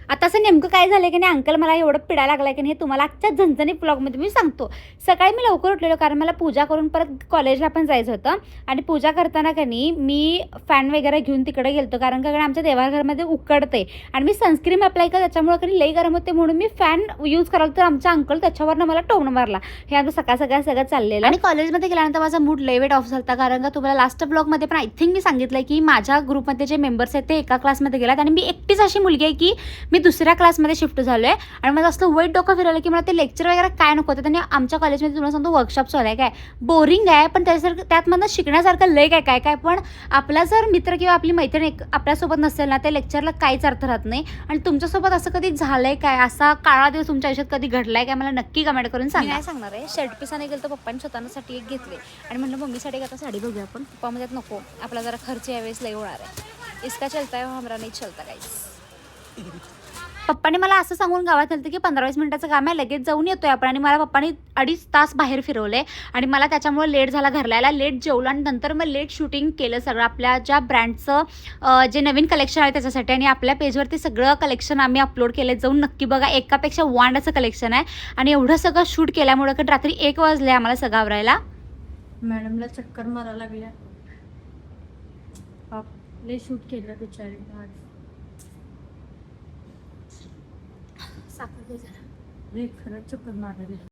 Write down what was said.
आता असं नेमकं काय झालं की नाही, अंकल मला एवढं पिडायला लागलाय की नाही, हे तुम्हाला आजच्या झणझणीत ब्लॉगमध्ये मी सांगतो. सकाळी मी लवकर उठलेलो कारण मला पूजा करून परत कॉलेजला पण जायचं होतं. आणि पूजा करताना का नाही मी फॅन वगैरे घेऊन तिकडे गेलतो कारण का आमच्या देवाघरमध्ये उकडते आणि मी सनस्क्रीन अप्लाय करते, त्याच्यामुळे कधी लई गरम होते म्हणून मी फॅन यूज करायला, तर आमच्या अंकल त्याच्यावरनं मला टोन मारला. हे आमचं सगळं चाललेलं. आणि कॉलेजमध्ये गेल्यानंतर माझा मूड लई वेट ऑफ झाला कारण का तुम्हाला लास्ट ब्लॉगमध्ये पण आय थिंक मी सांगितलं की माझ्या ग्रुपमध्ये जे मेंबर्स आहेत ते एका क्लासमध्ये गेलात आणि मी एकटीच अशी मुलगी आहे की मी दुसऱ्या क्लासमध्ये शिफ्ट झालो आहे. आणि मला असं वाईट डोकं फिरवलं की मला ते लेक्चर वगैरे काय नको होतं. त्यांनी आमच्या कॉलेजमध्ये तुम्हाला सांगतो वर्कशॉप चालू आहे, काय बोरिंग आहे पण त्याच्यासारखं त्यात मला शिकण्यासारखं लय काय काय पण आपला जर मित्र किंवा आपली मैत्रीण आपल्यासोबत नसेल ना, त्या लेक्चरला काहीच अर्थ राहत नाही. आणि तुमच्यासोबत असं कधी झालंय काय, असा काळा दिवस तुमच्या आयुष्यात कधी घडलाय काय, मला नक्की कमेंट करून सांगा. काय सांगणार आहे, शर्ट पिसाने गेलं तर पप्पांनी स्वतःसाठी एक घेतले आणि म्हणलं मम्मीसाठी आता साडी बघूया आपण. पप्पा म्हणतात नको, आपला जरा खर्च यावेळेस लय होणार आहे, इसका चलता है हमरा नाही चलता गाईस. पप्पाने मला असं सांगून गावात आलं की 15-20 मिनिटाचं काम आहे, लगेच जाऊन येतोय आपण. आणि मला पप्पाने 2.5 तास बाहेर फिरवले आणि मला त्याच्यामुळे लेट झाला घरला यायला. लेट जेवलं आणि नंतर मग लेट शूटिंग केलं सगळं आपल्या ज्या ब्रँडचं जे नवीन कलेक्शन आहे त्याच्यासाठी. आणि आपल्या पेजवरती सगळं कलेक्शन आम्ही अपलोड केलं, जाऊन नक्की बघा. एकापेक्षा वांड असं कलेक्शन आहे. आणि एवढं सगळं शूट केल्यामुळं की रात्री 1 वाजले आम्हाला सगळं आवरायला. मॅडमला चक्कर मारायला लागल्या, लय शूट केलं बिचारी. साखर खरंच चक्कर मारायला.